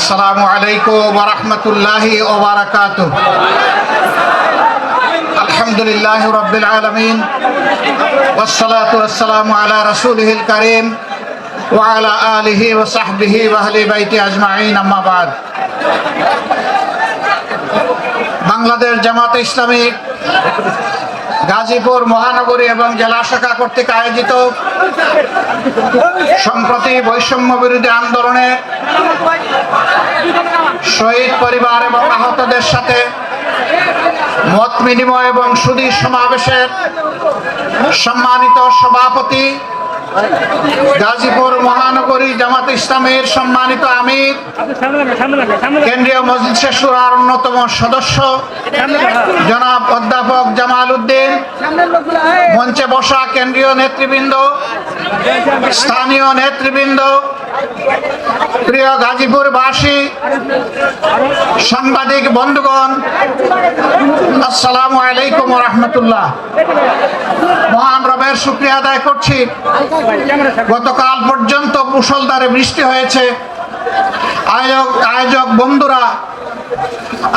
আসসালামু আলাইকুম ওয়া রাহমাতুল্লাহি ওয়া বারাকাতুহু। আলহামদুলিল্লাহি রাব্বিল আলামিন ওয়াসসালাতু ওয়াসসালামু আলা রাসূলিহিল কারীম ওয়া আলা আলিহি ওয়া সাহবিহি ওয়া আহলি বাইতি আজমাইন, আম্মা বাদ। বাংলাদেশ জামাতে ইসলামী গাজীপুর মহানগরী এবং জেলা শাখা কর্তৃক আয়োজিত সম্প্রতি বৈষম্য বিরোধী আন্দোলনে শহীদ পরিবার এবং আহতদের সাথে মত বিনিময় এবং সুধী সমাবেশের সম্মানিত সভাপতি, গাজীপুর মহানগরী জামাতে ইসলামের সম্মানিত আমির, কেন্দ্রীয় মজলিসে শুরার অন্যতম সদস্য জনাব অধ্যাপক জামাল উদ্দিন, মঞ্চে বসা কেন্দ্রীয় নেতৃবৃন্দ, স্থানীয় নেতৃবৃন্দ, প্রিয় গাজীপুরবাসী, সাংবাদিক বন্ধুগণ, আসসালামু আলাইকুম ওয়া রাহমাতুল্লাহ। মহান রবের শুকরিয়া আদায় করছি, গতকাল পর্যন্ত মুষলধারে বৃষ্টি হয়েছে। আয়োজক বন্ধুরা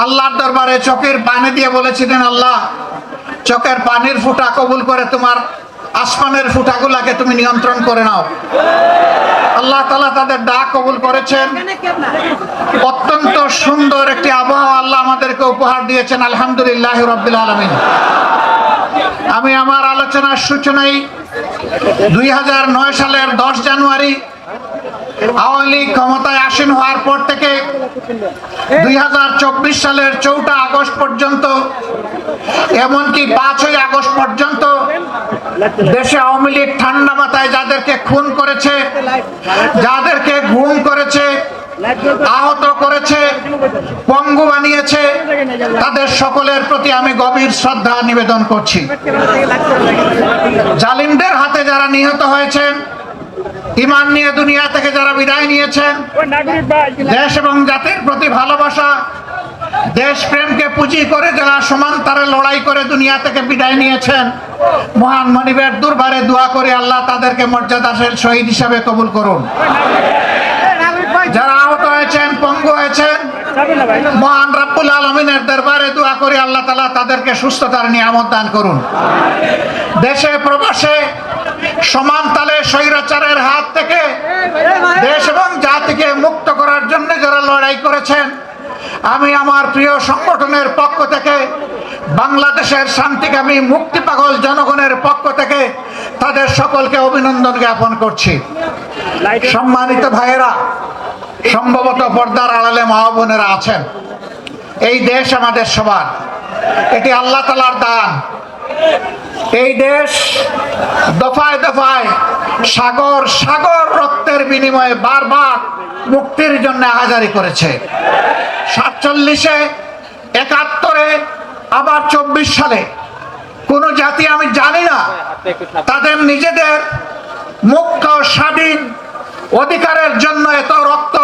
আল্লাহর দরবারে চোখের পানি দিয়ে বলেছিলেন, আল্লাহ চোখের পানির ফোঁটা কবুল করে তোমার আসমানের ফোঁটাগুলাকে তুমি নিয়ন্ত্রণ করে নাও। আল্লাহ তাআলা তাদের ডাক কবুল করেছেন। অত্যন্ত সুন্দর একটি আবহাওয়া আল্লাহ আমাদেরকে উপহার দিয়েছেন, আলহামদুলিল্লাহ রাব্বিল আলামিন। আমি আমার আলোচনার সূচনায় 2009 সালের 10 জানুয়ারি আওয়ামী লীগ ক্ষমতায় আসীন হওয়ার পর থেকে 2024 সালের 4 আগস্ট পর্যন্ত, এমনকি 5ই আগস্ট পর্যন্ত দেশে আওয়ামী লীগ ঠান্ডা মাথায় যাদেরকে খুন করেছে, যাদেরকে গুম করেছে, আহত করেছে, পঙ্গু বানিয়েছে, তাদের সকলের প্রতি আমি গভীর শ্রদ্ধা নিবেদন করছি। জালিমদের হাতে যারা নিহত হয়েছেন, ঈমান নিয়ে দুনিয়া থেকে যারা বিদায় নিয়েছেন, দেশ এবং জাতির প্রতি ভালোবাসা, দেশপ্রেমকে পুঁজি করে যারা সমান্তরে লড়াই করে দুনিয়া থেকে বিদায় নিয়েছেন, মহান মনিবের দরবারে দোয়া করে আল্লাহ তাদেরকে মর্যাদাশীল শহীদ হিসাবে কবুল করুন। যারা আহত হয়েছেন, পঙ্গু হয়েছেন, মহান রব্বুল আলামিনের দরবারে দোয়া করি আল্লাহ তাআলা তাদেরকে সুস্থতার নিয়ামত দান করুন। দেশে প্রবাসে সমান তালে স্বৈরাচারের হাত থেকে দেশ এবং জাতিকে মুক্ত করার জন্য যারা লড়াই করেছেন, আমি আমার প্রিয় সংগঠনের পক্ষ থেকে, বাংলাদেশের শান্তিকামী মুক্তি পাগল জনগণের পক্ষ থেকে তাদের সকলকে অভিনন্দন জ্ঞাপন করছি। সম্মানিত ভাইয়েরা, সম্ভবত পর্দার আড়ালে মা বোনেরা আছেন, এই দেশ আমাদের সবার, এটি আল্লাহ তাআলার দান। এই দেশ দফায় দফায় সাগর সাগর রক্তের বিনিময়ে বারবার মুক্তির জন্য আহাজারি করেছে। 47-এ, 71-এ, আবার 24 সালে কোন জাতি, আমি জানি না তাদের নিজেদের মুক্ত স্বাধীন অধিকারের জন্য এত রক্ত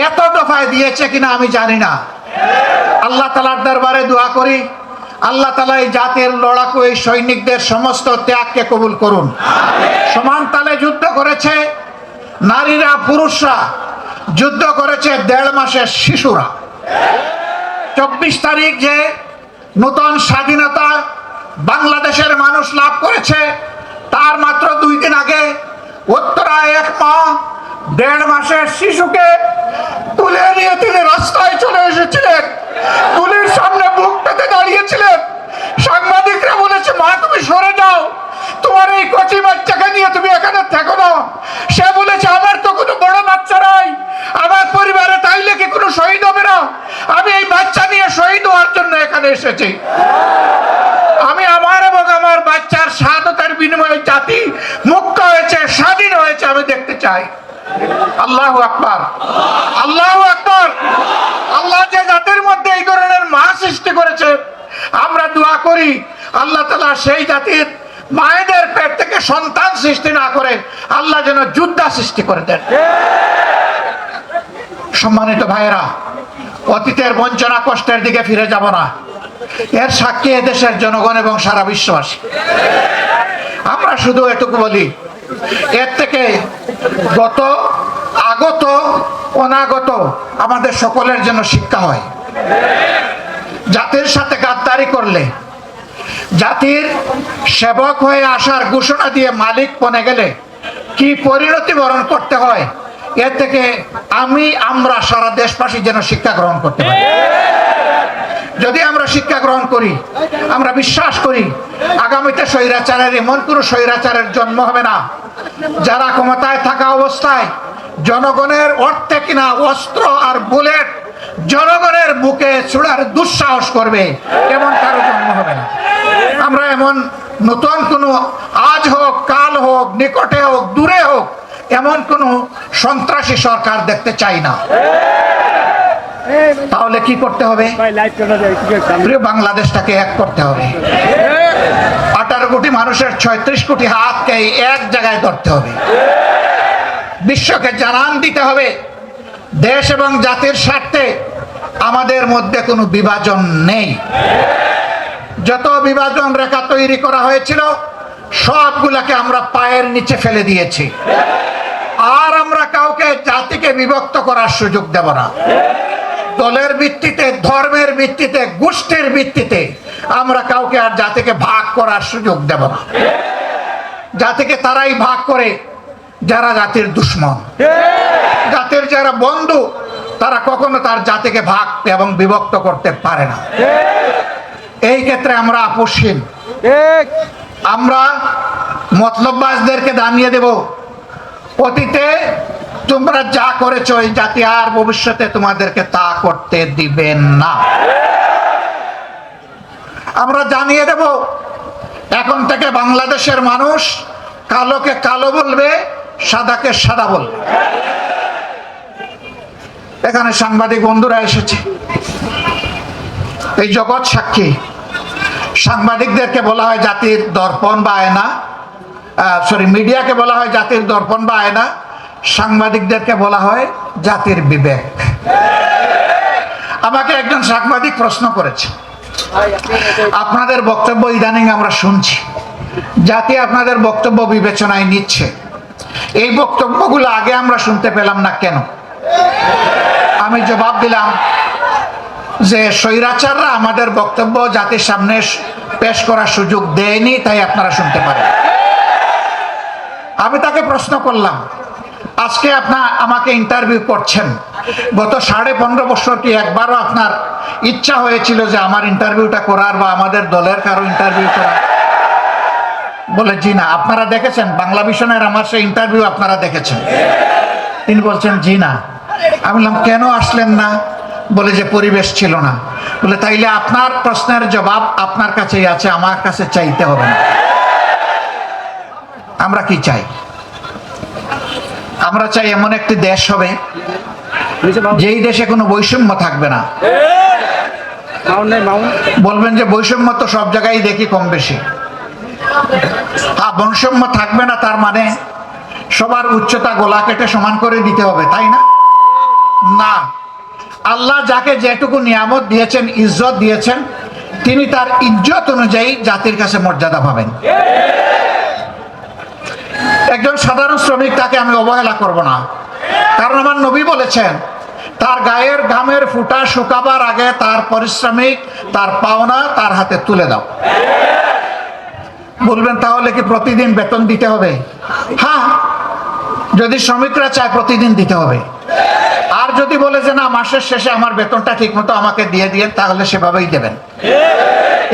এত দফায় দিয়েছে কিনা আমি জানি না। আল্লাহ তাআলার দরবারে দোয়া করি, আল্লাহ তাআলা এই জাতির লড়াকু এই সৈনিকদের সমস্ত ত্যাগকে কবুল করুন। সমান তালে যুদ্ধ করেছে নারীরা, পুরুষরা, যুদ্ধ করেছে 1.5 মাসের শিশুরা। 24 তারিখ যে নতুন স্বাধীনতা বাংলাদেশের মানুষ লাভ করেছে, তার মাত্র 2 দিন আগে উত্তরায় এক মা 1.5 মাসের শিশুকে তুলে নিয়ে তিনি রাস্তায় চলে এসেছিলেন, পুলিশ সামনে বুক পেতে দাঁড়িয়েছিলেন। সাংবাদিকরা বলেছে, মা তুমি সরে যাও, তোমার এই কচি বাচ্চাকে নিয়ে তুমি এখানে থেকো না। সে বলেছে, আমার তো কোনো বড় বাচ্চা নাই, আমার পরিবারে তাইলে কি কোনো শহীদ হবে না? আমি এই বাচ্চা নিয়ে শহীদ হওয়ার জন্য এখানে এসেছি। আমি আমার এবং আমার বাচ্চার শাহাদাতের বিনিময়ে জাতি মুক্ত হয়েছে, স্বাধীন হয়েছে, আমি দেখতে চাই। আল্লাহু আকবার, আল্লাহু আকবার। আল্লাহ যে জাতির মধ্যে এই ধরনের মা সৃষ্টি করেছে, আমরা দোয়া করি আল্লাহ তাআলা সেই জাতির মায়েদের পেট থেকে সন্তান সৃষ্টি না করে আল্লাহ যেন যোদ্ধা সৃষ্টি করে দেন। সম্মানিত ভাইয়েরা, অতীতের বঞ্চনা কষ্টের দিকে ফিরে যাব না, এর সাক্ষী দেশের জনগণ এবং সারা বিশ্ববাসী। আমরা শুধু এটুকু বলি, এর থেকে আগত অনাগত আমাদের সকলের জন্য শিক্ষা হয়। জাতির সাথে গাদ্দারি করলে, জাতির সেবক হয়ে আসার ঘোষণা দিয়ে মালিক বনে গেলে কি পরিণতি বরণ করতে হয়, এর থেকে আমরা সারা দেশবাসী যেন শিক্ষা গ্রহণ করতে পারি। যদি আমরা শিক্ষা গ্রহণ করি, আমরা বিশ্বাস করি আগামীতে স্বৈরাচারের এমন কোন স্বৈরাচারের জন্ম হবে না যারা ক্ষমতায় থাকা অবস্থায় জনগণের অর্থে কিনা অস্ত্র আর বুলেট জনগণের বুকে ছুড়ার দুঃসাহস করবে, এমন কারো জন্ম হবে না। আমরা এমন নতুন কোনো, আজ হোক কাল হোক নিকটে হোক দূরে হোক, এমন কোনো সন্ত্রাসী সরকার দেখতে চাই না। তাহলে কি করতে হবে? প্রিয় বাংলাদেশটাকে এক করতে হবে। 18 কোটি মানুষের 36 কোটি হাতকে এক জায়গায় ধরতে হবে। বিশ্বকে জানান দিতে হবে দেশ এবং জাতির স্বার্থে আমাদের মধ্যে কোনো বিভাজন নেই। যত বিভাজন রেখা তৈরি করা হয়েছিল সবগুলাকে আমরা পায়ের নিচে ফেলে দিয়েছি। আর আমরা কাউকে জাতিকে বিভক্ত করার সুযোগ দেব না। দলের ভিত্তিতে, ধর্মের ভিত্তিতে, গোষ্ঠীর ভিত্তিতে আমরা কাউকে আর জাতিকে ভাগ করার সুযোগ দেব না। জাতিকে তারাই ভাগ করে যারা জাতির দুশ্মন। জাতির যারা বন্ধু তারা কখনো তার জাতিকে ভাগ এবং বিভক্ত করতে পারে না। এই ক্ষেত্রে আমরা আপোষহীন। আমরা মতলববাজদেরকে জানিয়ে দেব, অতীতে তোমরা যা করেছো এই জাতি আর ভবিষ্যতে তোমাদেরকে তা করতে দিবেন না। আমরা জানিয়ে দেব এখন থেকে বাংলাদেশের মানুষ কালোকে কালো বলবে, সাদাকে সাদা বলবে। এখানে সাংবাদিক বন্ধুরা এসেছে, এই জগৎ সাক্ষী। সাংবাদিকদেরকে বলা হয় জাতির দর্পণ বা আয়না, মিডিয়াকে বলা হয় জাতির দর্পণ বা আয়না, সাংবাদিকদেরকে বলা হয় জাতির বিবেক। আমাকে একজন সাংবাদিক প্রশ্ন করেছে, আপনাদের বক্তব্য ইদানিং আমরা শুনছি, জাতি আপনাদের বক্তব্য বিবেচনায় নিচ্ছে, এই বক্তব্যগুলো আগে আমরা শুনতে পেলাম না কেন? আমি জবাব দিলাম যে স্বৈরাচাররা আমাদের বক্তব্য জাতির সামনে পেশ করার সুযোগ দেয়নি, তাই আপনারা শুনতে পারেন। আমি তাকে প্রশ্ন করলাম, আজকে আমাকে ইন্টারভিউ করছেন, গত 15.5 বছর কি একবারও আপনার ইচ্ছা হয়েছিল যে আমার ইন্টারভিউটা করার বা আমাদের দলের কারো ইন্টারভিউ করার? বলে জি না। আপনারা দেখেছেন বাংলা ভিশনের আমার সেই ইন্টারভিউ? আপনারা দেখেছেন? তিনি বলছেন জি না। আমি বললাম কেন আসলেন না? বলে যে পরিবেশ ছিল না। বলে তাইলে আপনার প্রশ্নের জবাব আপনার কাছেই আছে, আমার কাছে চাইতে হবে না। আমরা কি চাই? আমরা চাই এমন একটি দেশ হবে যেই দেশে কোনো বৈষম্য থাকবে না। বলবেন যে বৈষম্য তো সব জায়গায় দেখি কম বেশি। বৈষম্য থাকবে না তার মানে সবার উচ্চতা গলা কেটে সমান করে দিতে হবে, তাই না? না, আল্লাহ যাকে যেটুকু নিয়ামত দিয়েছেন, ইজ্জত দিয়েছেন, তিনি তার ইজ্জত অনুযায়ী জাতির কাছে মর্যাদা পাবেন। একজন সাধারণ শ্রমিক, তাকে আমি অবহেলা করব না, কারণ আমার নবী বলেছেন তার গায়ের ঘামের ফুটা শুকাবার আগে তার পারিশ্রমিক, তার পাওনা তার হাতে তুলে দাও। বলবেন তাহলে কি প্রতিদিন বেতন দিতে হবে? হ্যাঁ, যদি শ্রমিকরা চায় প্রতিদিন দিতে হবে। আর যদি বলে যে না, মাসের শেষে আমার বেতনটা ঠিক মতো আমাকে দিয়ে দিয়ে, তাহলে সেভাবেই দেবেন।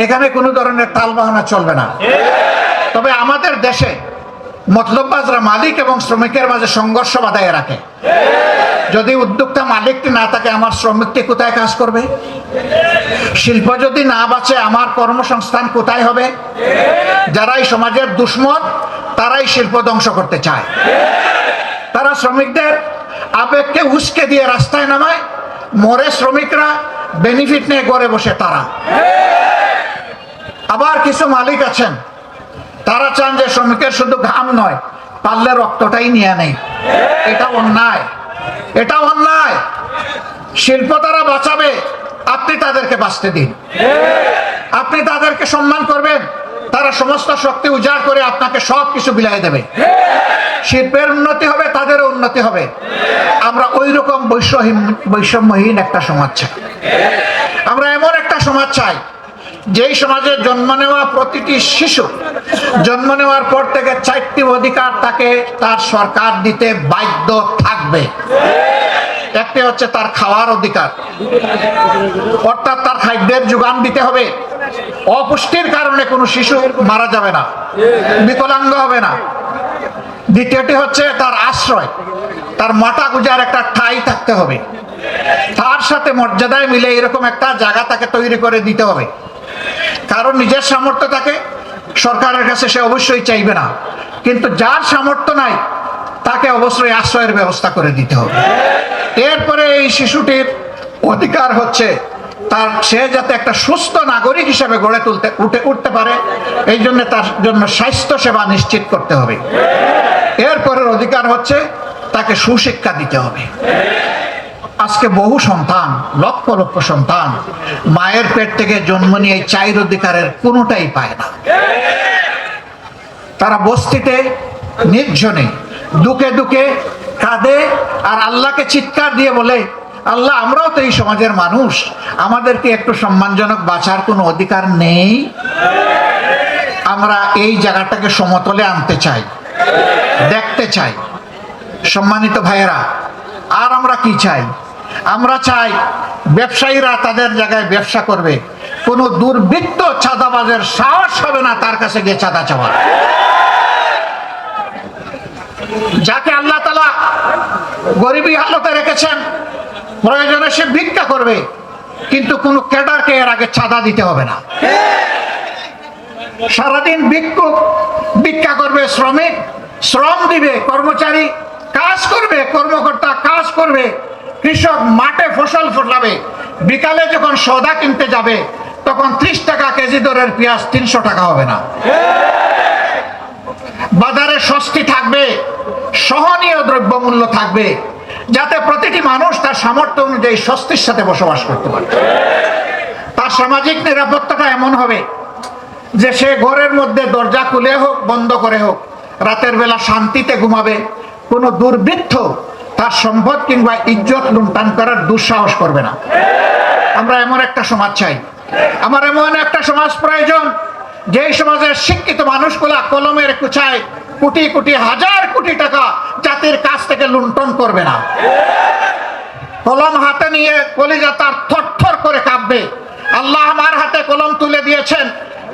এখানে কোনো ধরনের টাল বাহানা চলবে না। তবে আমাদের দেশে মতলববাজরা মালিক এবং শ্রমিকের মাঝে সংঘর্ষ বাঁধায় রাখে। যদি উদ্যোক্তা মালিকটি না থাকে, আমার শ্রমিকটি কোথায় কাজ করবে? শিল্প যদি না বাঁচে, আমার কর্মসংস্থান কোথায় হবে? যারাই সমাজের দুশ্মন তারাই শিল্প ধ্বংস করতে চায়। তারা শ্রমিকদের আবেগকে উস্কে দিয়ে রাস্তায় নামায়, মরে শ্রমিকরা, বেনিফিট নিয়ে ঘরে বসে তারা। আবার কিছু মালিক আছেন, তারা চান যে শ্রমিকের শুধু ঘাম নয়, পারলে রক্তটাই নিয়ে নেই। এটা অন্যায়, এটা অন্যায়। শিল্প তারা বাঁচাবে, আপনি তাদেরকে বাঁচতে দিন। আপনি তাদেরকে সম্মান করবেন, তারা সমস্ত শক্তি উজাড় করে আপনাকে সব কিছু বিলাই দেবে। শিল্পের উন্নতি হবে, তাদেরও উন্নতি হবে। আমরা ওই রকম বৈষম্যহীন একটা সমাজ চাই। আমরা এমন একটা সমাজ চাই যেই সমাজে জন্ম নেওয়া প্রতিটি শিশু জন্ম নেওয়ার পর থেকে 4টি অধিকার তাকে তার সরকার দিতে বাধ্য থাকবে। একটি হচ্ছে তার খাওয়ার অধিকার, অর্থাৎ তার খাদ্যের যোগান দিতে হবে। অপুষ্টির কারণে কোনো শিশু মারা যাবে না, বিকলাঙ্গ হবে না। দ্বিতীয়টি হচ্ছে তার আশ্রয়, তার মাথা গুজার একটা ঠাঁই থাকতে হবে। তার সাথে মর্যাদায় মিলে এরকম একটা জায়গা তাকে তৈরি করে দিতে হবে। কারণ নিজের সামর্থ্য থাকে, সরকারের কাছে সে অবশ্যই চাইবে না, কিন্তু যার সামর্থ্য নাই তাকে অবশ্যই আশ্রয়ের ব্যবস্থা করে দিতে হবে। এরপরে এই শিশুটির অধিকার হচ্ছে সে যাতে একটা সুস্থ নাগরিক হিসেবে গড়ে উঠতে পারে, এই জন্য তার জন্য স্বাস্থ্য সেবা নিশ্চিত করতে হবে। এরপরের অধিকার হচ্ছে তাকে সুশিক্ষা দিতে হবে। আজকে বহু সন্তান, লক্ষ লক্ষ সন্তান মায়ের পেট থেকে জন্ম নিয়ে এই 4 অধিকারের কোনোটাই পায় না। তারা বস্তিতে নির্জনে দুঃখে দুঃখে কাঁদে আর আল্লাহকে চিৎকার দিয়ে বলে, আল্লাহ আমরাও তো এই সমাজের মানুষ, আমাদেরকে একটু সম্মানজনক বাঁচার কোনো অধিকার নেই। আমরা এই জায়গাটাকে সমতলে আনতে চাই, দেখতে চাই। সম্মানিত ভাইয়েরা, আর আমরা কি চাই? আমরা চাই ব্যবসায়ীরা তাদের জায়গায় ব্যবসা করবে, কোনো দুর্বৃত্ত চাঁদাবাজের সাহস হবে না তার কাছে গিয়ে চাঁদা চাওয়া। যাকে আল্লাহ তাআলা গরিবী হালতে রেখেছেন, প্রয়োজনে সে ভিক্ষা করবে, কিন্তু কোনো ক্যাডারকে এর আগে চাঁদা দিতে হবে না। সারাদিন ভিক্ষুক ভিক্ষা করবে, শ্রমিক শ্রম দিবে, কর্মচারী কাজ করবে, কর্মকর্তা কাজ করবে, কৃষক মাঠে ফসল ফলাবে, বিকালে যখন সওদা কিনতে যাবে তখন 30 টাকা কেজি দরের পেঁয়াজ 300 টাকা হবে না। বাজারে স্বস্তি থাকবে, সহনীয় দ্রব্যমূল্য থাকবে, যাতে প্রতিটি মানুষ তার সামর্থ্য অনুযায়ী স্বস্তির সাথে বসবাস করতে পারে। তার সামাজিক নিরাপত্তাটা এমন হবে যে সে ঘরের মধ্যে দরজা খুলে হোক বন্ধ করে হোক রাতের বেলা শান্তিতে ঘুমাবে। কোনো দুর্বৃত্ত তার সম্পদ কিংবা ইজ্জত লুণ্ঠন করার দুঃসাহস করবে না। আমরা এমন একটা সমাজ চাই। আমার এমন একটা সমাজ প্রয়োজন যেই সমাজের শিক্ষিত মানুষগুলা কলমের কুচায় কোটি কোটি হাজার কোটি টাকা জাতির কাছ থেকে লুণ্ঠন করবে না। কলম হাতে নিয়ে কলিজা তার থরথর করে কাঁপবে। আল্লাহ আমার হাতে কলম তুলে দিয়েছেন,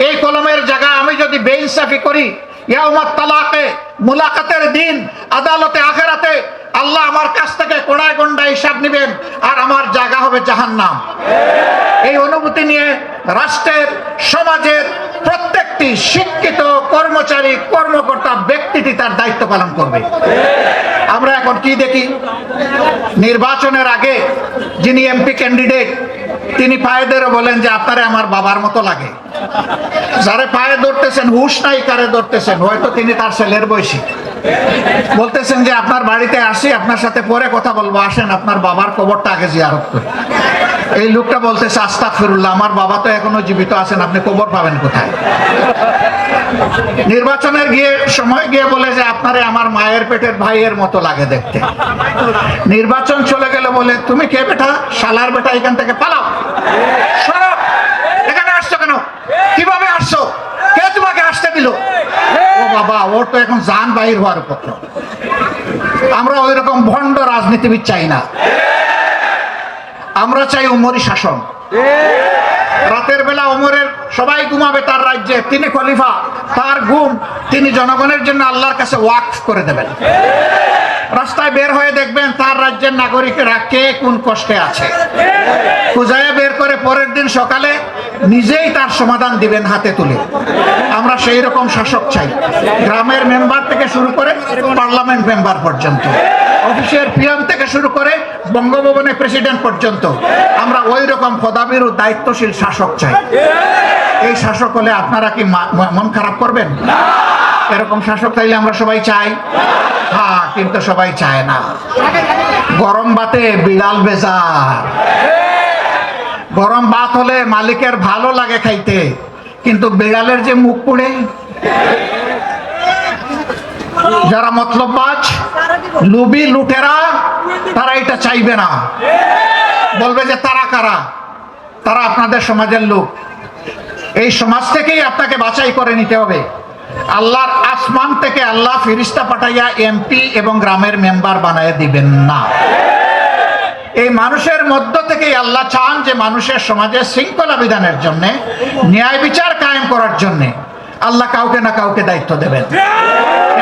এই কলমের জায়গায় আমি যদি বেইনসাফি করি, ইয়াউমাত তালাকে, মুলাকাতের দিন, আদালতে আখেরাতে আল্লাহ আমার কাছ থেকে কোড়ায় গন্ডায় হিসাব নেবেন আর আমার জায়গা হবে জাহান্নাম। এই অনুভূতি নিয়ে রাষ্ট্রের, সমাজের প্রত্যেকটি শিক্ষিত কর্মচারী, কর্মকর্তা, ব্যক্তিটি তার দায়িত্ব পালন করবে। আমরা এখন কি দেখি? নির্বাচনের আগে যিনি এমপি ক্যান্ডিডেট তিনি পায়ে ধরে বলেন যে আপনারে আমার বাবার মতো লাগে। যারে পায়ে ধরতেছেন হুশ নাই কারে ধরতেছেন, হয়তো তিনি তার ছেলের বয়সী। বলতেছেন যে আপনার বাড়িতে আসি, আপনার সাথে পরে কথা বলবো, আসেন আপনার বাবার কবরটা আগে জিয়ারত করি। এই লোকটা বলতেছে আস্তাগফিরুল্লাহ, আমার বাবা তো এখনো জীবিত আছেন, আপনি কবর পাবেন কোথায়? নির্বাচনের সময় গিয়ে বলে যে আপনারে আমার মায়ের পেটের ভাইয়ের মতো লাগে দেখতে। নির্বাচন চলে গেলে বলে তুমি কে বেটা? শালার বেটা, এখান থেকে পালাও, সরো। এখানে আসছো কেন? কিভাবে আসছো? কে তোমাকে আসতে দিল? ও বাবা, ওর তো এখন জান বাহির হওয়ার পত্র। আমরা ওই রকম ভণ্ড রাজনীতিবিদ চাই না। আমরা চাই উমরি শাসন। রাতের বেলা ওমরের সবাই ঘুমাবে তার রাজ্যে, তিনি খলিফা, তার ঘুম তিনি জনগণের জন্য আল্লাহর কাছে ওয়াকফ করে দেবেন। রাস্তায় বের হয়ে দেখবেন তার রাজ্যের নাগরিকেরা কে কোন কষ্টে আছে, খুঁজায় বের করে পরের দিন সকালে নিজেই তার সমাধান দিবেন হাতে তুলে। আমরা সেই রকম শাসক চাই, গ্রামের মেম্বার থেকে শুরু করে পার্লামেন্ট মেম্বার পর্যন্ত, অফিসের পিয়ন থেকে শুরু করে বঙ্গভবনের প্রেসিডেন্ট পর্যন্ত। আমরা ওই রকম পদাবির ও দায়িত্বশীল শাসক চাই। এই শাসক হলে আপনারা কি মন খারাপ করবেন? এরকম শাসক চাইলে আমরা সবাই চাই। হ্যাঁ, কিন্তু সবাই চায় না। গরম ভাতে বিড়াল বেজার। গরম ভাত হলে মালিকের ভালো লাগে খাইতে, কিন্তু বিড়ালের যে মুখ পুড়ে। যারা মতলববাজ, লুবি, লুটেরা, তারা এটা চাইবে না। বলবে যে তারা কারা? তারা আপনাদের সমাজের লোক। এই সমাজ থেকেই আপনাকে বাছাই করে নিতে হবে। আল্লাহর আসমান থেকে আল্লাহ ফেরেশতা পাঠাইয়া এমপি এবং গ্রামের মেম্বার বানায় দিবেন না। এই মানুষের মধ্য থেকেই আল্লাহ চান যে মানুষের সমাজে শৃঙ্খলা বিধানের জন্য, ন্যায় বিচার কায়েম করার জন্য আল্লাহ কাউকে না কাউকে দায়িত্ব দেবেন।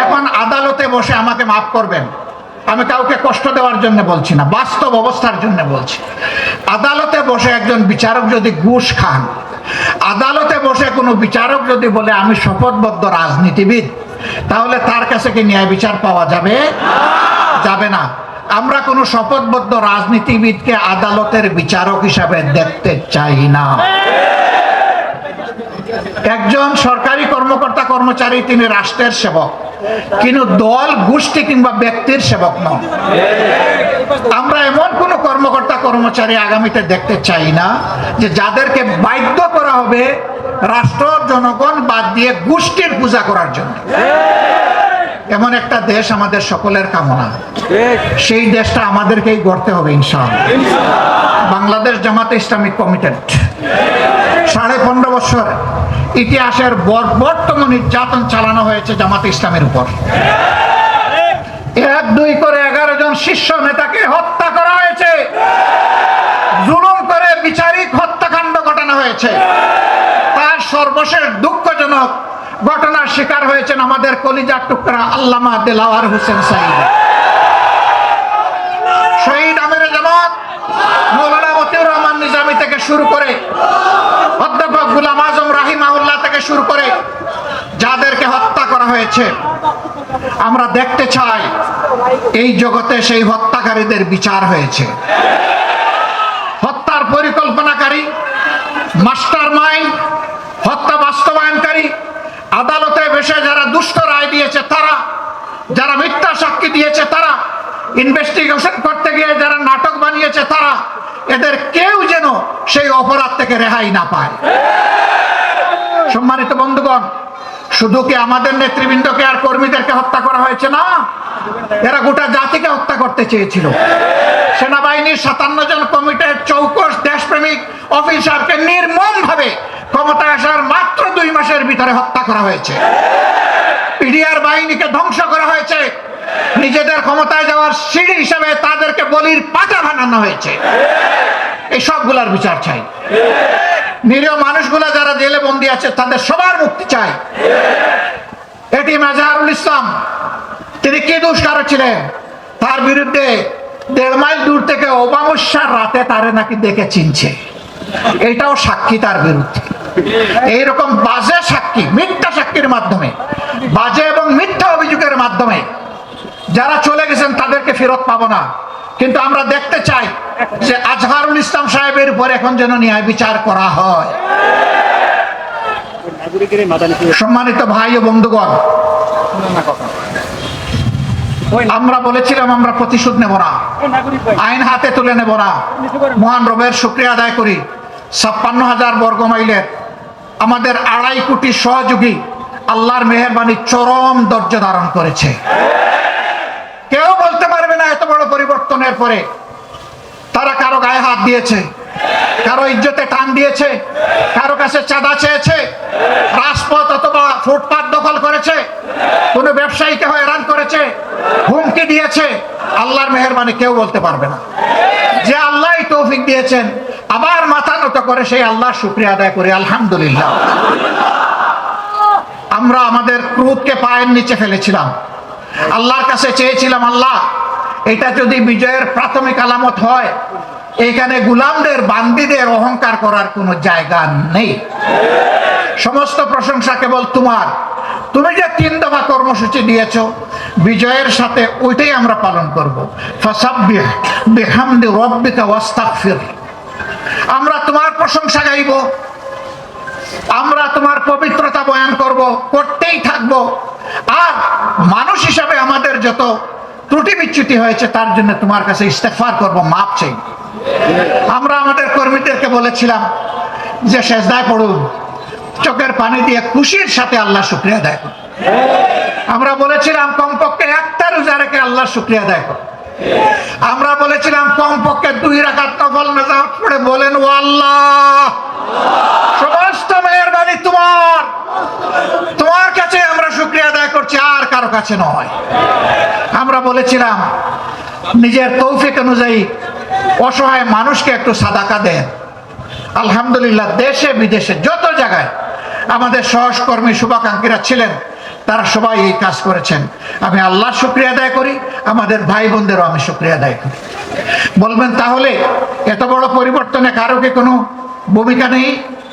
এখন আদালতে বসে, আমাকে মাফ করবেন, আমি কাউকে কষ্ট দেওয়ার জন্য বলছি না, বাস্তব অবস্থার জন্য বলছি। আদালতে বসে একজন বিচারক যদি ঘুষ খান, আদালতে বসে কোনো বিচারক যদি বলে আমি শপথবদ্ধ রাজনীতিবিদ, তাহলে তার কাছে কি ন্যায় বিচার পাওয়া যাবে? যাবে না। আমরা কোনো শপথবদ্ধ রাজনীতিবিদকে আদালতের বিচারক হিসাবে দেখতে চাই না। একজন সরকারি কর্মকর্তা কর্মচারী, তিনি রাষ্ট্রের সেবক, কিন্তু দল, গোষ্ঠী কিংবা ব্যক্তির সেবক নন। আমরা এমন কোন কর্মকর্তা কর্মচারী আগামীতে দেখতে চাই না যে যাদেরকে বাধ্য করা হবে রাষ্ট্র, জনগণ বাদ দিয়ে গোষ্ঠীর পূজা করার জন্য। এমন একটা দেশ আমাদের সকলের কামনা। সেই দেশটা আমাদেরকেই গড়তে হবে ইনশাআল্লাহ। বাংলাদেশ জামাতে ইসলামী কমিটেড 15.5 বছর ইতিহাসের বর্বরতম নির্যাতন চালানো হয়েছে জামাতে ইসলামের উপর। 1-2 করে 11 জন শীর্ষ নেতাকে হত্যা করা হয়েছে, জুলুম করে বিচারিক হত্যাকাণ্ড ঘটানো হয়েছে। তার সর্বশেষ দুঃখজনক ঘটনার শিকার হয়েছেন আমাদের কলিজার টুকরা আল্লামা দেলাওয়ার হোসেন সাঈদ। শহীদ আমিরে জামাত মৌলানা মতিউর রহমান নিজামী থেকে শুরু করে, অধ্যাপক গোলাম আজম রাহিমাহুল্লাহ থেকে শুরু করে যাদেরকে হত্যা করা হয়েছে, আমরা দেখতে চাই এই জগতে সেই হত্যাকারীদের বিচার হয়েছে। হত্যার পরিকল্পনাকারী, মাস্টার মাইন্ড, হত্যা বাস্তবায়নকারী, আদালতে বসে যারা দুষ্ট রায় দিয়েছে তারা, যারা মিথ্যা সাক্ষী দিয়েছে তারা, ইনভেস্টিগেশন করতে গিয়ে যারা নাটক বানিয়েছে তারা, এদের কেউ যেন সেই অপরাধ থেকে রেহাই না পায়। সম্মানিত বন্ধুগণ, শুধু কি আমাদের নেতৃবৃন্দকে আর কর্মীদেরকে হত্যা করা হয়েছে না, এরা গোটা জাতিকে হত্যা করতে চেয়েছিল। সেনাবাহিনীর 57 জন কমিটেড চৌকস দেশপ্রেমিক অফিসারকে নির্মমভাবে ক্ষমতায় আসার মাত্র 2 মাসের ভিতরে হত্যা করা হয়েছে। পিডিআর বাহিনীকে ধ্বংস করা হয়েছে। নিজেদের ক্ষমতায় যাওয়ার সিঁড়ি হিসাবে তাদেরকে বলির পাঠা বানানো হয়েছে। এই সবগুলার বিচার চাই। নিরীহ মানুষগুলা যারা জেলে বন্দী আছে তাদের সবার মুক্তি চাই। এটি মাজহারুল ইসলাম, তিনি কি দুষ্কার ছিলেন? তার বিরুদ্ধে 1.5 মাইল দূর থেকে অমাবস্যার রাতে তারে নাকি দেখে চিনছে, এটাও সাক্ষী তার বিরুদ্ধে। এইরকম বাজে সাক্ষী, মিথ্যা সাক্ষীর মাধ্যমে, বাজে এবং মিথ্যা অভিযোগের মাধ্যমে যারা চলে গেছেন তাদেরকে ফেরত পাবো না। কিন্তু আমরা দেখতে চাই যে আজহারুল ইসলাম সাহেবের উপর এখন যেন ন্যায় বিচার করা হয়। সম্মানিত ভাই ও বন্ধুগণ, আমরা বলেছিলাম আমরা প্রতিশোধ নেব না, আইন হাতে তুলে নেব না। মহান রবের শুকরিয়া আদায় করি, 56,000 বর্গ মাইলের আমাদের 2.5 কোটি সহযোগী আল্লাহর মেহেরবানি চরম ধৈর্য ধারণ করেছে। কেউ বলতে পারবে না এত বড় পরিবর্তনের পরে তারা কারো গায়ে হাত দিয়েছে, কারো ইজ্জতে টান দিয়েছে, কারো কাছে চাঁদা চেয়েছে, রাজপথ অথবা ফুটপাত দখল করেছে, কোনো ব্যবসায়ীকে হয়রান করেছে, হুমকি দিয়েছে। আল্লাহর মেহেরবানি কেউ বলতে পারবে না। যে আল্লাহ তৌফিক দিয়েছেন, আবার মাথা নত করে সেই আল্লাহর শুকরিয়া আদায় করি আলহামদুলিল্লাহ। আমরা আমাদের ক্রোধকে পায়ের নিচে ফেলেছিলাম, আল্লাহর কাছে চেয়েছিলাম আল্লাহ এটা যদি বিজয়ের প্রাথমিক আলামত হয়, এখানে গোলামদের, বান্দীদের অহংকার করার কোনো জায়গা নেই। সমস্ত প্রশংসা কেবল তোমার। তুমি যে 3 দফা কর্মসূচি দিয়েছো, বিজয়ের সাথে ওইটাই আমরা পালন করব। ফাসাব্বিহ বিহামদি রাব্বিকা ওয়াস্তাগফির। আমরা তোমার প্রশংসা গাইব, আমরা তোমার পবিত্রতা বয়ান করব, করতেই থাকব। আর মানুষ হিসাবে আমাদের যত ত্রুটি বিচ্যুতি হয়েছে তার জন্য তোমার কাছে ইস্তেগফার করব, মাপ চাই। আমরা আমাদের কর্মীদেরকে বলেছিলাম যে সেজদায় পড়ুন, চোখের পানি দিয়ে খুশির সাথে আল্লাহ শুকরিয়া আদায় করুন। আমরা বলেছিলাম কমপক্ষে একটা রোজা রেখে আল্লাহর শুকরিয়া আদায় করো। আমরা বলেছিলাম কমপক্ষে 2 রাকাত নফল নামাজ পড়ে বলেন ও আল্লাহ সমস্ত মেহেরবানি তোমার, তোমার কাছে আমরা শুকরিয়া আদায় করছি, আর কারো কাছে নয়। আমরা বলেছিলাম নিজের তৌফিক অনুযায়ী অসহায় মানুষকে একটু সাদাকা দেন। আলহামদুলিল্লাহ দেশে বিদেশে যত জায়গায় আমাদের সহকর্মী শুভাকাঙ্ক্ষীরা ছিলেন তারা সবাই এই কাজ করেছেন। আমি আল্লাহর শুকরিয়া আদায় করি, আমাদের ভাই বোনদেরও আমি শুকরিয়া আদায় করি। বলবেন তাহলে এত বড় পরিবর্তনে কারো কি কোনো ভূমিকা নেই?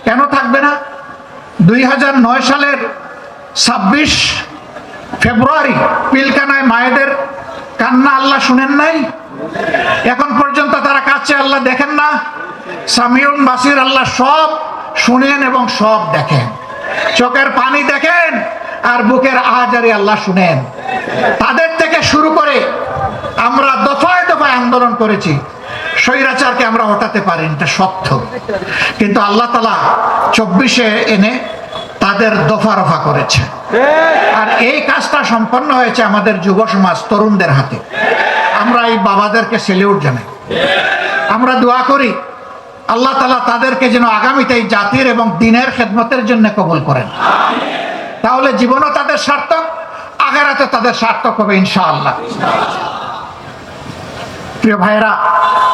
কেন থাকবে না? 2009 সালের 26 ফেব্রুয়ারি পিলকানায় মায়েদের কান্না আল্লাহ শুনেন নাই? এখন পর্যন্ত তারা কাছে আল্লাহ দেখেন না? সামিউন বাসির আল্লাহ সব শুনেন এবং সব দেখেন, চোখের পানি দেখেন আর বুকের আহাজারি আল্লাহ শুনেন। তাদের থেকে শুরু করে আমরা দফায় দফায় আন্দোলন করেছি, স্বৈরাচারকে আমরা হটাতে পারি, এটা সত্য। কিন্তু আল্লাহ তাআলা 24-এ এনে তাদের দফা রফা করেছে। আর এই কাজটা সম্পন্ন হয়েছে আমাদের যুব সমাজ তরুণদের হাতে। আমরা এই বাবাদেরকে সেলিউট জানাই। আমরা দোয়া করি আল্লাহ তাআলা তাদেরকে যেন আগামীতে এই জাতির এবং দ্বীনের খেদমতের জন্য কবুল করেন। তাহলে জীবনও তাদের সার্থক, আখিরাতে তাদের সার্থক হবে ইনশাআল্লাহ। প্রিয় ভাইরা,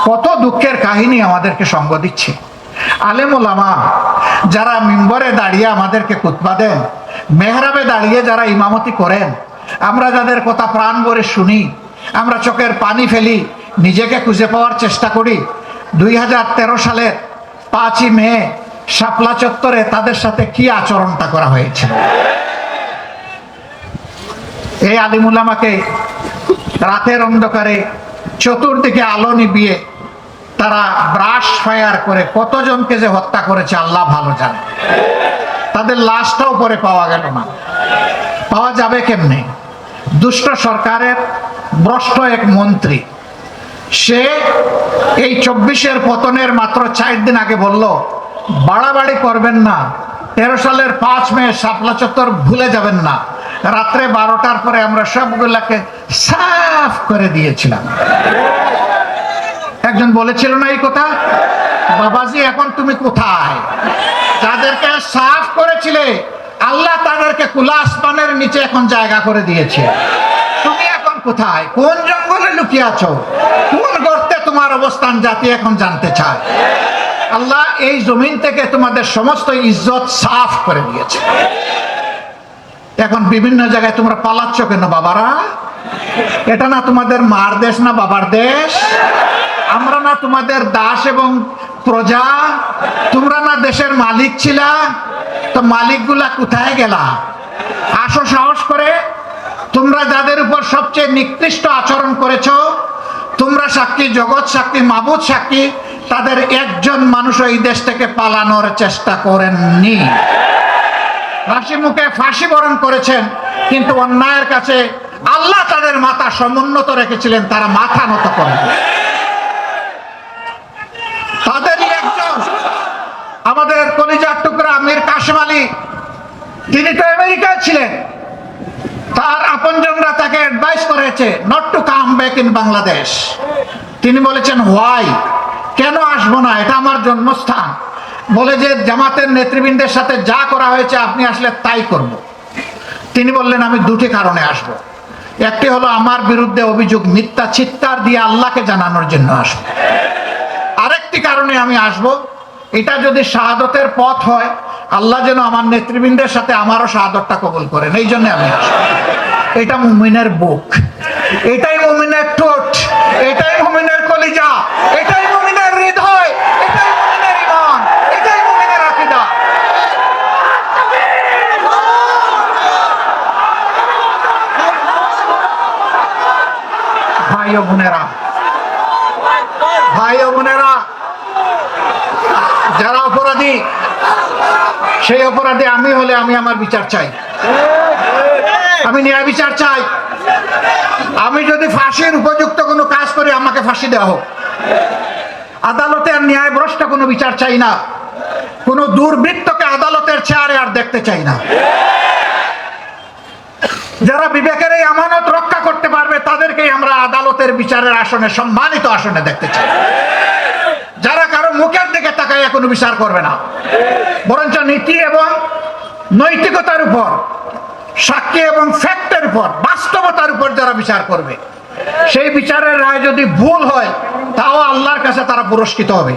কত দুঃখের কাহিনী আমাদেরকে সঙ্গ দিচ্ছে। আলেম ওলামা যারা মিম্বরে দাঁড়িয়ে আমাদেরকে খুতবা দেন, মেহরাবে দাঁড়িয়ে যারা ইমামতি করেন, আমরা যাদের কথা প্রাণ ভরে শুনি, আমরা চোখের পানি ফেলি, নিজেকে খুঁজে পাওয়ার চেষ্টা করি। 2013 সালের 5ই মে শাপলা চত্বরে তাদের সাথে কি আচরণটা করা হয়েছে। এই আলিম উলামাকে রাতের অন্ধকারে চতুর্দিকে আলো নিবিয়ে তারা ব্রাশ ফায়ার করে কতজনকে যে হত্যা করেছে আল্লাহ ভালো জানে। তাদের লাশটাও পরে পাওয়া গেল না। পাওয়া যাবে কেমনে? দুষ্ট সরকারের ভ্রষ্ট এক মন্ত্রী, সে এই 24-এর পতনের মাত্র 4 দিন আগে বলল বাড়াবাড়ি করবেন না, 13 সালের 5 মে শাপলা চত্বর ভুলে যাবেন না, রাত্রে 12টার পরে আমরা সবগুলাকে সাফ করে দিয়েছিলাম। একজন বলেছিল না এই কথা, বাবাজি এখন তুমি কোথায়? যাদেরকে সাফ করেছিলে আল্লাহ তাদেরকে কুলা আসমানের নিচে এখন জায়গা করে দিয়েছে। তুমি এখন কোথায়? কোন জঙ্গলে লুকিয়ে আছো? কোন গর্তে তোমার অবস্থান জাতি এখন জানতে চায়। আল্লাহ এই জমিন থেকে তোমাদের সমস্ত ইজ্জত সাফ করে দিয়েছে। এখন বিভিন্ন জায়গায় তোমরা পালাচ্ছ কেন বাবারা? এটা না তোমাদের মার দেশ না বাবার দেশ? আমরা না তোমাদের দাস এবং প্রজা? তোমরা না দেশের মালিক ছিলা? তো মালিকগুলা কোথায় গেলা? আসো সাহস করে। তোমরা যাদের উপর সবচেয়ে নিকৃষ্ট আচরণ করেছো, তোমরা সাক্ষী, জগৎ সাক্ষী, মাবুদ সাক্ষী, তাদের একজন মানুষ এই দেশ থেকে পালানোর চেষ্টা করেননি। হাসি মুখে ফাঁসি বরণ করেছেন, কিন্তু অন্যায়ের কাছে আল্লাহ তাদের মাথা সমুন্নত রেখেছিলেন, তারা মাথা নত করেন। তাদেরই একজন আমাদের কলিজার টুকরা মীর কাসেম আলী, তিনি তো আমেরিকায় ছিলেন। তার আপনজনরা তাকে অ্যাডভাইস করেছে not to come back in Bangladesh. তিনি বলেছেন হোয়াই, কেন আসবো না, এটা আমার জন্মস্থান। বলে যে জামাতের নেতৃবৃন্দের সাথে যা করা হয়েছে আপনি আসলে তাই করব। তিনি বললেন আমি 2টি কারণে আসব। একটি হলো আমার বিরুদ্ধে অভিযোগ মিথ্যা চিৎকার দিয়ে আল্লাহকে জানানোর জন্য আসব। আরেকটি কারণে আমি আসব, এটা যদি শাহাদতের পথ হয়, আল্লাহ যেন আমার নেতৃবৃন্দের সাথে আমারও শাহাদতটা কবুল করেন, এই জন্য আমি আসব। এটা মুমিনের বুক, এটাই মুমিনের ঠোঁট, এটাই মুমিনের কলিজা, এটাই মুমিনের হৃদয়, এটাই মুমিনের ঈমান, এটাই মুমিনের আকীদা। ভাই ও বোনেরা, ভাই ও বোনেরা, যারা অপরাধী, সেই অপরাধী আমি হলে আমি আমার বিচার চাই, আমি ন্যায় বিচার চাই। আমি যদি ফাঁসির উপযুক্ত কোনো কাজ করি আমাকে ফাঁসি দেওয়া হোক। আদালতে আর ন্যায় ভ্রষ্ট কোনো বিচার চাই না। কোনো দুর্বৃত্তকে আদালতের চেয়ারে আর দেখতে চাই না। যারা বিবেকের এই আমানত রক্ষা করতে পারবে তাদেরকেই আমরা আদালতের বিচারের আসনে, সম্মানিত আসনে দেখতে চাই। যারা কারো মুখের দিকে তাকাইয়া কোনো বিচার করবে না, বরঞ্চ নীতি এবং নৈতিকতার উপর, সাক্ষী এবং ফ্যাক্টের উপর, বাস্তবতার উপর যারা বিচার করবে, সেই বিচারের রায় যদি ভুল হয় তাও আল্লাহর কাছে তারা পুরস্কৃত হবে,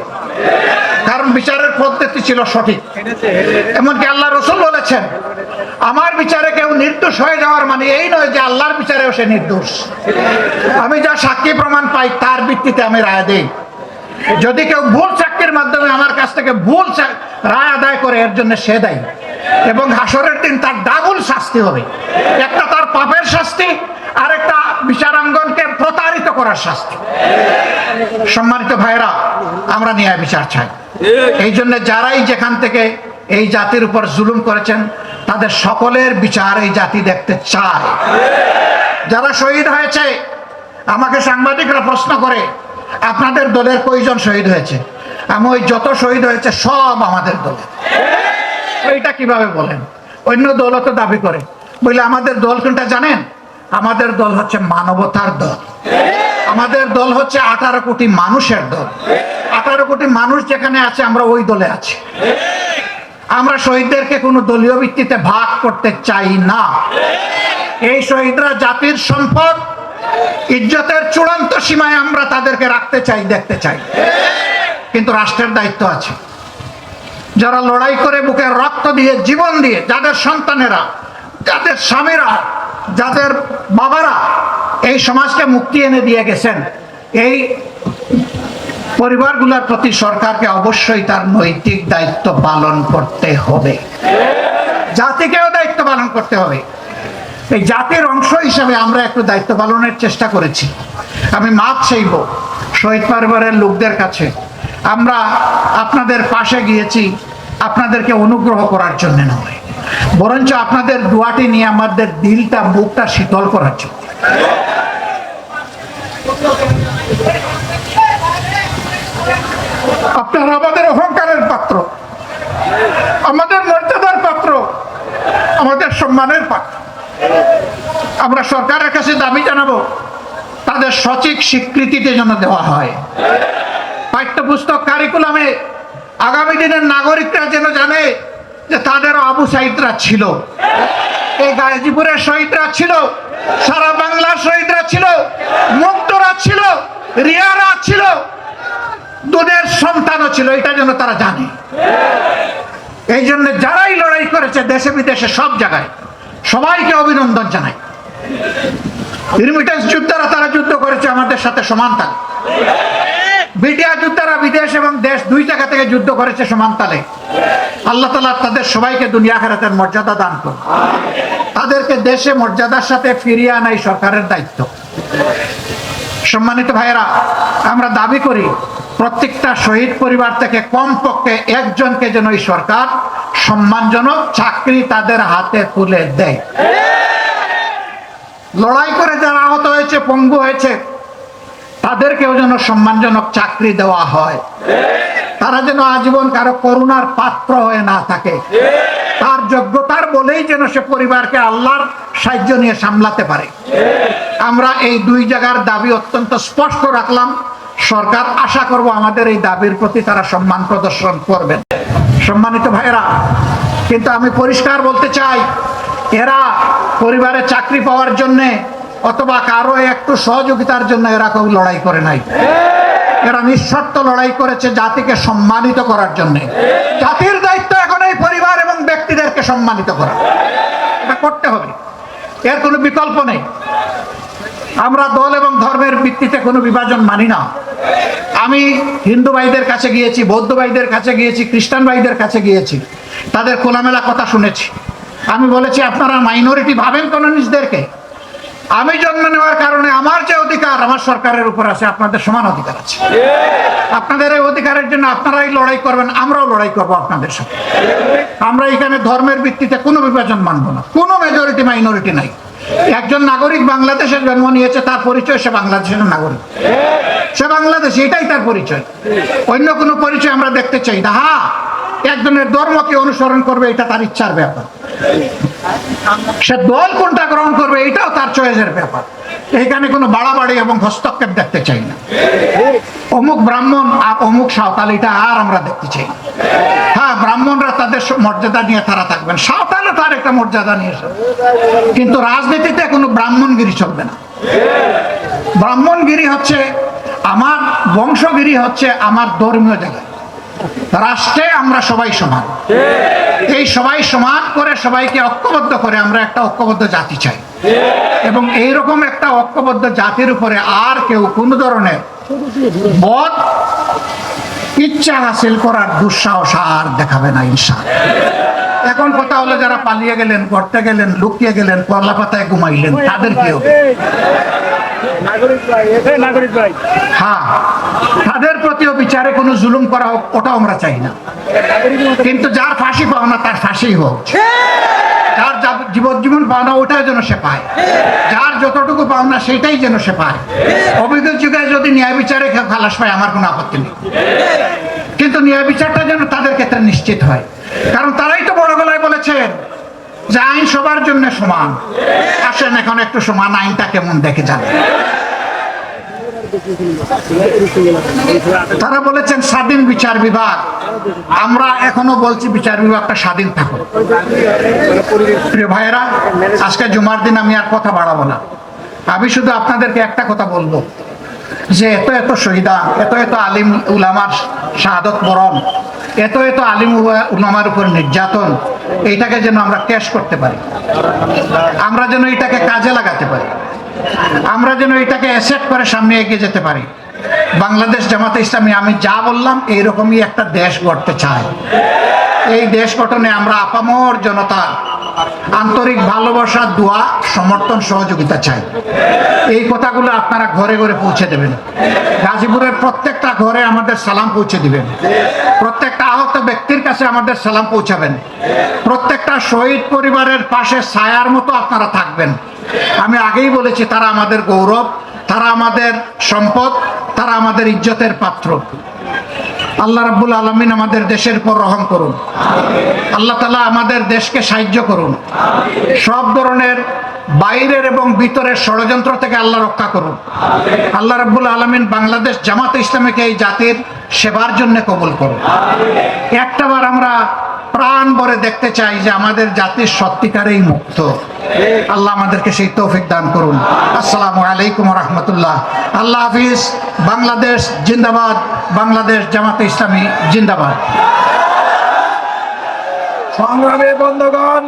কারণ বিচারের পদ্ধতি ছিল সঠিক। এমনকি আল্লাহ রাসূল বলেছেন, আমার বিচারে কেউ নির্দোষ হয়ে যাওয়ার মানে এই নয় যে আল্লাহর বিচারেও সে নির্দোষ। আমি যা সাক্ষী প্রমাণ পাই তার ভিত্তিতে আমি রায় দেই। যদি কেউ ভুল সাক্ষীর মাধ্যমে আমার কাছ থেকে ভুল রায় আদায় করে, এর জন্য সে দায়ী, এবং হাসরের দিন তার ডাবল শাস্তি হবে। একটা তার পাপের শাস্তি, আর একটা বিচারাঙ্গনকে প্রতারিত করার শাস্তি। সম্মানিত ভাইরা, আমরা ন্যায় বিচার চাই। এই জন্য যারাই যেখান থেকে এই জাতির উপর জুলুম করেছেন তাদের সকলের বিচার এই জাতি দেখতে চায়। যারা শহীদ হয়েছে, আমাকে সাংবাদিকরা প্রশ্ন করে আপনাদের দলের কয়জন শহীদ হয়েছে? আমি ওই যত শহীদ হয়েছে সব আমাদের দলের। এইটা কিভাবে বলেন? অন্য দলও তো দাবি করে। বলে আমাদের দল কোনটা জানেন? আমাদের দল হচ্ছে মানবতার দল। আমাদের দল হচ্ছে 18 কোটি মানুষের দল। 18 কোটি মানুষ যেখানে আছে আমরা ওই দলে আছি। আমরা শহীদদেরকে কোনো দলীয় ভিত্তিতে ভাগ করতে চাই না। এই শহীদরা জাতির সম্পদ, ইজ্জতের চূড়ান্ত সীমায় আমরা তাদেরকে রাখতে চাই, দেখতে চাই। কিন্তু রাষ্ট্রের দায়িত্ব আছে। যারা লড়াই করে বুকের রক্ত দিয়ে, জীবন দিয়ে, যাদের সন্তানেরা, যাদের স্বামীরা, যাদের বাবারা এই সমাজকে মুক্তি এনে দিয়ে গেছেন, এই পরিবারগুলোর প্রতি সরকারকে অবশ্যই তার নৈতিক দায়িত্ব পালন করতে হবে। জাতিকেও দায়িত্ব পালন করতে হবে। এই জাতির অংশ হিসাবে আমরা একটু দায়িত্ব পালনের চেষ্টা করেছি। আমি মাপ চাইব শহীদ পরিবারের লোকদের কাছে। আমরা আপনাদের পাশে গিয়েছি আপনাদেরকে অনুগ্রহ করার জন্য নয়, বরঞ্চ আপনাদের দোয়াটি নিয়ে আমাদের দিলটা, বুকটা শীতল করার জন্য। আপনারা আমাদের অহংকারের পাত্র, আমাদের মর্যাদার পাত্র, আমাদের সম্মানের পাত্র। আমরা সরকারের কাছে দাবি জানাবো তাদের সঠিক স্বীকৃতিতে যেন দেওয়া হয়। পাঠ্যপুস্তক কারিকুলামে আগামী দিনের নাগরিকরা যেন জানে যে তাদেরও আবু সাইদরা ছিল, এই গাজীপুরের শহীদরা ছিল, সারা বাংলার শহীদরা ছিল, মুক্তরা ছিল, রিয়ারা ছিল, দুধের সন্তানও ছিল। এটা যেন তারা জানে। এই জন্য যারাই লড়াই করেছে দেশে বিদেশে সব জায়গায়, সবাইকে অভিনন্দন জানাই। রিমিটেন্স যোদ্ধারা তারা যুদ্ধ করেছে আমাদের সাথে সমান তালে। বিডিআর যোদ্ধারা বিদেশ এবং দেশ দুই জায়গা থেকে যুদ্ধ করেছে সমান তালে। আল্লাহ তাআলা তাদের সবাইকে দুনিয়া আখিরাতের মর্যাদা দান করুন। তাদেরকে দেশে মর্যাদার সাথে ফিরিয়ে আনাই সরকারের দায়িত্ব। সম্মানিত ভাইয়েরা, আমরা দাবি করি প্রত্যেকটা শহীদ পরিবার থেকে কমপক্ষে একজনকে যেন এই সরকার সম্মানজনক চাকরি তাদের হাতে তুলে দেয়। লড়াই করে যারা আহত হয়েছে, পঙ্গু হয়েছে, তাদেরকেও যেন সম্মানজনক চাকরি দেওয়া হয়। তারা যেন আজীবন কারো করুণার পাত্র হয়ে না থাকে। তার যোগ্যতার বলেই যেন সে পরিবারকে আল্লাহর সাহায্য নিয়ে সামলাতে পারে। আমরা এই দুই জায়গার দাবি অত্যন্ত স্পষ্ট রাখলাম। সরকার আশা করব আমাদের এই দাবির প্রতি তারা সম্মান প্রদর্শন করবেন। সম্মানিত ভাইয়েরা, কিন্তু আমি পরিষ্কার বলতে চাই, এরা পরিবারে চাকরি পাওয়ার জন্যে অথবা কারো একটু সহযোগিতার জন্য এরা কেউ লড়াই করে নাই। এরা নিঃস্বার্থ লড়াই করেছে জাতিকে সম্মানিত করার জন্য। জাতির দায়িত্ব এখন এই পরিবার এবং ব্যক্তিদেরকে সম্মানিত করা। এটা করতে হবে, এর কোনো বিকল্প নেই। আমরা দল এবং ধর্মের ভিত্তিতে কোনো বিভাজন মানি না। আমি হিন্দু ভাইদের কাছে গিয়েছি, বৌদ্ধ ভাইদের কাছে গিয়েছি, খ্রিস্টান ভাইদের কাছে গিয়েছি, তাদের খোলামেলা কথা শুনেছি। আমি বলেছি আপনারা মাইনরিটি ভাবেন কোন নিজেদেরকে? আমি জন্ম নেওয়ার কারণে আমার যে অধিকার আমার সরকারের উপর আছে, আপনাদের সমান অধিকার আছে। আপনাদের এই অধিকারের জন্য আপনারাই লড়াই করবেন, আমরাও লড়াই করবো আপনাদের সাথে। আমরা এখানে ধর্মের ভিত্তিতে কোনো বিভাজন মানব না। কোনো মেজরিটি মাইনরিটি নাই। একজন নাগরিক বাংলাদেশে জন্ম নিয়েছে, তার পরিচয় সে বাংলাদেশের নাগরিক, সে বাংলাদেশ, এটাই তার পরিচয়। অন্য কোনো পরিচয় আমরা দেখতে চাই না। হ্যাঁ, একজনের ধর্মকে অনুসরণ করবে এটা তার ইচ্ছার ব্যাপার। সে দল কোনটা গ্রহণ করবে এটাও তার চয়েসের ব্যাপার। এখানে কোনো বাড়াবাড়ি এবং হস্তক্ষেপ দেখতে চাই না। অমুক ব্রাহ্মণ আর অমুক সাঁওতাল এটা আর আমরা দেখতে চাই না। হ্যাঁ, ব্রাহ্মণরা তাদের মর্যাদা নিয়ে তারা থাকবেন, সাঁওতালও তার একটা মর্যাদা নিয়ে, কিন্তু রাজনীতিতে কোনো ব্রাহ্মণগিরি চলবে না। ব্রাহ্মণগিরি হচ্ছে আমার বংশগিরি, হচ্ছে আমার ধর্মীয় জায়গায়। রাষ্ট্রে আমরা সবাই সমান, এই সবাই সমান করে সবাইকে ঐক্যবদ্ধ করে আমরা একটা ঐক্যবদ্ধ জাতি চাই, এবং এইরকম একটা ঐক্যবদ্ধ জাতির উপরে আর কেউ কোনো ধরনের বদ ইচ্ছা হাসিল করার দুঃসাহস আর দেখাবে না ইনশাআল্লাহ। এখন কথা হলো যারা পালিয়ে গেলেন, গড়তে গেলেন, লুকিয়ে গেলেন, কলা পাতায় ঘুমাইলেন, তাদের কি হবে? হ্যাঁ, তাদের প্রতিও বিচারে কোনো জুলুম করা হোক, ওটাও আমরা চাই না, কিন্তু যার ফাঁসি পাওনা তার ফাঁসি হোক, যার জীবন পাওনা ওটাই যেন সে পায়, যার যতটুকু পাওনা সেটাই যেন সে পায়। অভিযোগ যুগে যদি ন্যায় বিচারে কেউ খালাস পায় আমার কোনো আপত্তি নেই, কিন্তু ন্যায় বিচারটা যেন তাদের ক্ষেত্রে নিশ্চিত হয়, কারণ তারাই তো বড় গলায় বলেছেন যে আইন সবার জন্য সমান। আসেন এখন একটু সমান আইনটা কেমন দেখে যান। তারা বলেছেন স্বাধীন বিচার বিভাগ, আমরা এখনো বলছি বিচার বিভাগটা স্বাধীন থাকুক। প্রিয় ভাইয়েরা, আজকে জুমার দিন আমি আর কথা বাড়াবো না, আমি শুধু আপনাদেরকে একটা কথা বলবো যে এত এত শহীদা, এত এত আলিম উলামার শাহাদত বরণ, এত এত আলিম উলামার উপর নির্যাতন, এইটাকে যেন আমরা ক্যাশ করতে পারি, আমরা যেন এটাকে কাজে লাগাতে পারি, আমরা যেন এটাকে অ্যাসেট করে সামনে এগিয়ে যেতে পারি। বাংলাদেশ জামাতে ইসলামী আমি যা বললাম এইরকমই একটা দেশ গড়তে চাই। এই দেশ গঠনে আমরা আপামর জনতা আন্তরিক ভালোবাসা, দোয়া, সমর্থন, সহযোগিতা চাই। এই কথাগুলো আপনারা ঘরে ঘরে পৌঁছে দেবেন, গাজীপুরের প্রত্যেকটা ঘরে আমাদের সালাম পৌঁছে দিবেন, প্রত্যেকটা আহত ব্যক্তির কাছে আমাদের সালাম পৌঁছাবেন, প্রত্যেকটা শহীদ পরিবারের পাশে ছায়ার মতো আপনারা থাকবেন। আমি আগেই বলেছি তারা আমাদের গৌরব, তারা আমাদের সম্পদ, তারা আমাদের ইজ্জতের পাত্র। আল্লাহ রাব্বুল আলামিন আমাদের দেশের উপর রহম করুন, আল্লাহ তাআলা আমাদের দেশকে সাহায্য করুন, সব ধরনের বাইরের এবং ভিতরের ষড়যন্ত্র থেকে আল্লাহ রক্ষা করুন। আল্লাহ রাব্বুল আলামিন বাংলাদেশ জামাতে ইসলামীকে এই জাতির সেবার জন্য কবুল করুন। একটাবার আমরা প্রাণ ভরে দেখতে চাই যে আমাদের জাতির সত্যিকারেই মুক্ত। আল্লাহ আমাদেরকে সেই তৌফিক দান করুন। আসসালামু আলাইকুম ওয়া রাহমাতুল্লাহ। আল্লাহ হাফিজ। বাংলাদেশ জিন্দাবাদ, বাংলাদেশ জামাতে ইসলামী জিন্দাবাদ। সংগ্রামী বন্ধুগণ,